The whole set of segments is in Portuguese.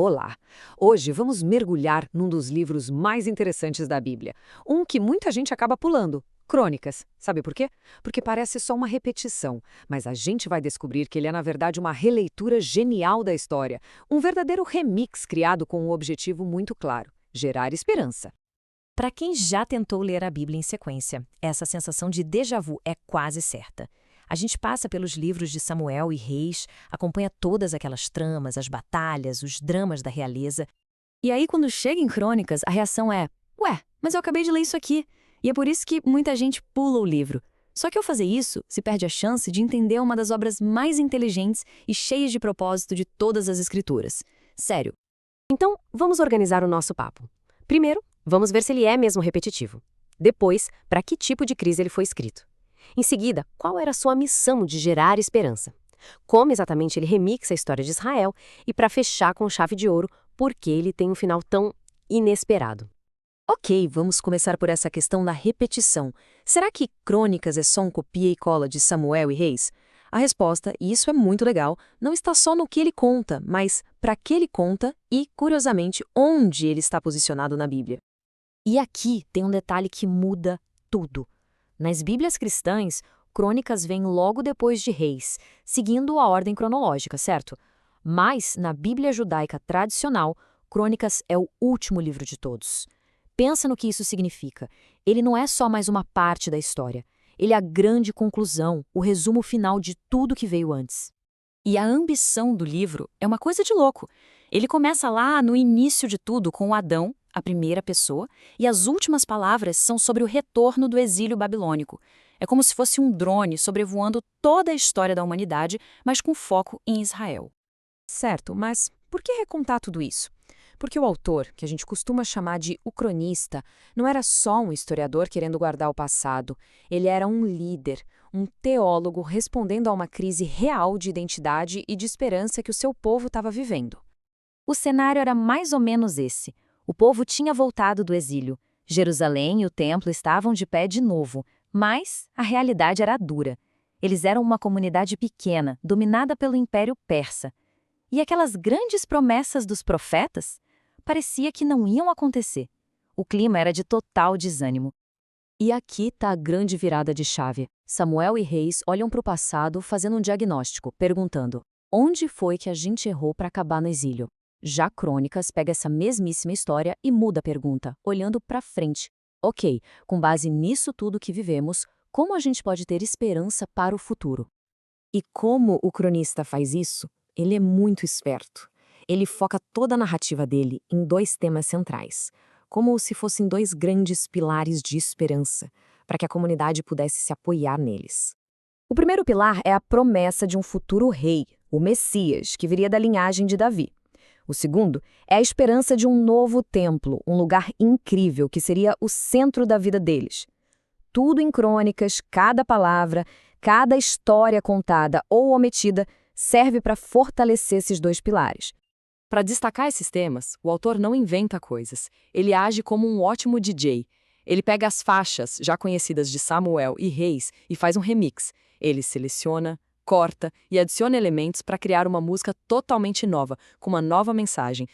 Olá! Hoje vamos mergulhar num dos livros mais interessantes da Bíblia. Um que muita gente acaba pulando. Crônicas. Sabe por quê? Porque parece só uma repetição, mas a gente vai descobrir que ele é, na verdade, uma releitura genial da história. Um verdadeiro remix criado com um objetivo muito claro: gerar esperança. Para quem já tentou ler a Bíblia em sequência, essa sensação de déjà vu é quase certa. A gente passa pelos livros de Samuel e Reis, acompanha todas aquelas tramas, as batalhas, os dramas da realeza. E aí, quando chega em Crônicas, a reação é: ué, mas eu acabei de ler isso aqui. E é por isso que muita gente pula o livro. Só que ao fazer isso, se perde a chance de entender uma das obras mais inteligentes e cheias de propósito de todas as escrituras. Sério. Então, vamos organizar o nosso papo. Primeiro, vamos ver se ele é mesmo repetitivo. Depois, para que tipo de crise ele foi escrito. Em seguida, qual era a sua missão de gerar esperança? Como exatamente ele remixa a história de Israel e, para fechar com chave de ouro, por que ele tem um final tão inesperado. Ok, vamos começar por essa questão da repetição. Será que Crônicas é só um copia e cola de Samuel e Reis? A resposta, e isso é muito legal, não está só no que ele conta, mas para que ele conta e, curiosamente, onde ele está posicionado na Bíblia. E aqui tem um detalhe que muda tudo. Nas Bíblias cristãs, Crônicas vem logo depois de Reis, seguindo a ordem cronológica, certo? Mas, na Bíblia judaica tradicional, Crônicas é o último livro de todos. Pensa no que isso significa. Ele não é só mais uma parte da história. Ele é a grande conclusão, o resumo final de tudo que veio antes. E a ambição do livro é uma coisa de louco. Ele começa lá no início de tudo com Adão, a primeira pessoa, e as últimas palavras são sobre o retorno do exílio babilônico. É como se fosse um drone sobrevoando toda a história da humanidade, mas com foco em Israel. Certo, mas por que recontar tudo isso? Porque o autor, que a gente costuma chamar de o cronista, não era só um historiador querendo guardar o passado. Ele era um líder, um teólogo respondendo a uma crise real de identidade e de esperança que o seu povo estava vivendo. O cenário era mais ou menos esse. O povo tinha voltado do exílio. Jerusalém e o templo estavam de pé de novo, mas a realidade era dura. Eles eram uma comunidade pequena, dominada pelo Império Persa. E aquelas grandes promessas dos profetas? Parecia que não iam acontecer. O clima era de total desânimo. E aqui está a grande virada de chave. Samuel e Reis olham para o passado fazendo um diagnóstico, perguntando: onde foi que a gente errou para acabar no exílio? Já Crônicas pega essa mesmíssima história e muda a pergunta, olhando para frente. Ok, com base nisso tudo que vivemos, como a gente pode ter esperança para o futuro? E como o cronista faz isso? Ele é muito esperto. Ele foca toda a narrativa dele em dois temas centrais, como se fossem dois grandes pilares de esperança, para que a comunidade pudesse se apoiar neles. O primeiro pilar é a promessa de um futuro rei, o Messias, que viria da linhagem de Davi. O segundo é a esperança de um novo templo, um lugar incrível que seria o centro da vida deles. Tudo em Crônicas, cada palavra, cada história contada ou omitida serve para fortalecer esses dois pilares. Para destacar esses temas, o autor não inventa coisas. Ele age como um ótimo DJ. Ele pega as faixas já conhecidas de Samuel e Reis e faz um remix. Ele seleciona, corta e adiciona elementos para criar uma música totalmente nova, com uma nova mensagem.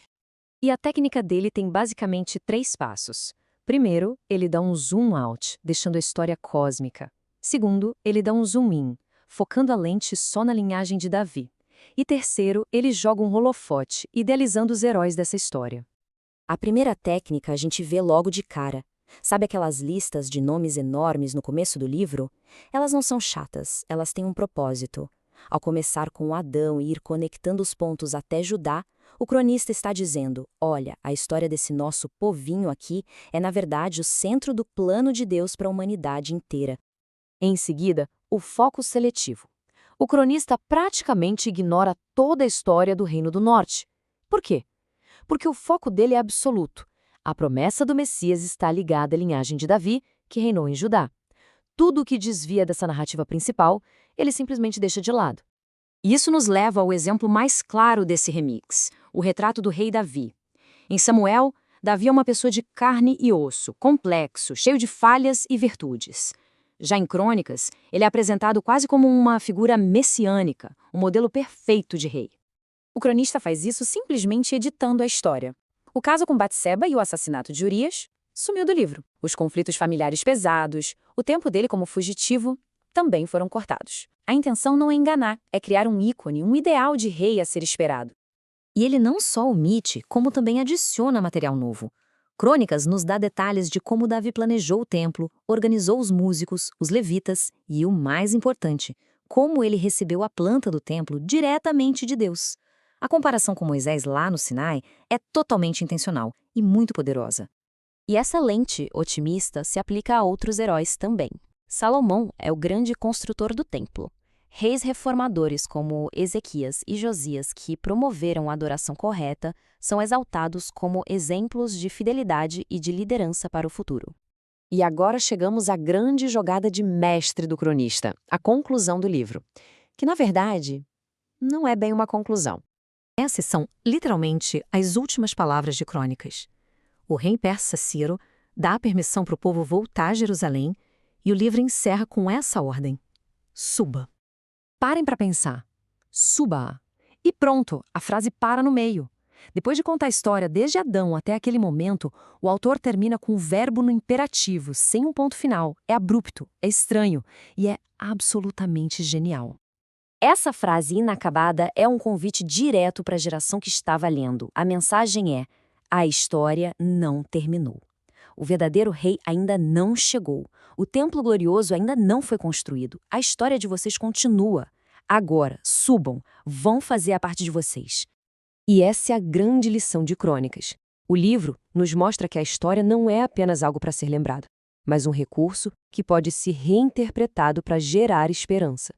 E a técnica dele tem basicamente 3 passos. Primeiro, ele dá um zoom out, deixando a história cósmica. Segundo, ele dá um zoom in, focando a lente só na linhagem de Davi. E terceiro, ele joga um holofote, idealizando os heróis dessa história. A primeira técnica a gente vê logo de cara. Sabe aquelas listas de nomes enormes no começo do livro? Elas não são chatas, elas têm um propósito. Ao começar com Adão e ir conectando os pontos até Judá, o cronista está dizendo: olha, a história desse nosso povinho aqui é, na verdade, o centro do plano de Deus para a humanidade inteira. Em seguida, o foco seletivo. O cronista praticamente ignora toda a história do Reino do Norte. Por quê? Porque o foco dele é absoluto. A promessa do Messias está ligada à linhagem de Davi, que reinou em Judá. Tudo o que desvia dessa narrativa principal, ele simplesmente deixa de lado. E isso nos leva ao exemplo mais claro desse remix, o retrato do rei Davi. Em Samuel, Davi é uma pessoa de carne e osso, complexo, cheio de falhas e virtudes. Já em Crônicas, ele é apresentado quase como uma figura messiânica, um modelo perfeito de rei. O cronista faz isso simplesmente editando a história. O caso com Batseba e o assassinato de Urias sumiu do livro. Os conflitos familiares pesados, o tempo dele como fugitivo, também foram cortados. A intenção não é enganar, é criar um ícone, um ideal de rei a ser esperado. E ele não só omite, como também adiciona material novo. Crônicas nos dá detalhes de como Davi planejou o templo, organizou os músicos, os levitas e, o mais importante, como ele recebeu a planta do templo diretamente de Deus. A comparação com Moisés lá no Sinai é totalmente intencional e muito poderosa. E essa lente otimista se aplica a outros heróis também. Salomão é o grande construtor do templo. Reis reformadores como Ezequias e Josias, que promoveram a adoração correta, são exaltados como exemplos de fidelidade e de liderança para o futuro. E agora chegamos à grande jogada de mestre do cronista, a conclusão do livro, que, na verdade, não é bem uma conclusão. Essas são, literalmente, as últimas palavras de Crônicas. O rei persa Ciro dá a permissão para o povo voltar a Jerusalém e o livro encerra com essa ordem: suba. Parem para pensar. Suba. E pronto, a frase para no meio. Depois de contar a história desde Adão até aquele momento, o autor termina com o verbo no imperativo, sem um ponto final. É abrupto, é estranho e é absolutamente genial. Essa frase inacabada é um convite direto para a geração que estava lendo. A mensagem é: a história não terminou. O verdadeiro rei ainda não chegou. O templo glorioso ainda não foi construído. A história de vocês continua. Agora, subam, vão fazer a parte de vocês. E essa é a grande lição de Crônicas. O livro nos mostra que a história não é apenas algo para ser lembrado, mas um recurso que pode ser reinterpretado para gerar esperança.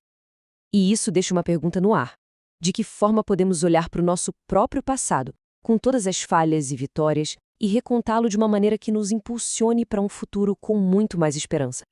E isso deixa uma pergunta no ar. De que forma podemos olhar para o nosso próprio passado, com todas as falhas e vitórias, e recontá-lo de uma maneira que nos impulsione para um futuro com muito mais esperança?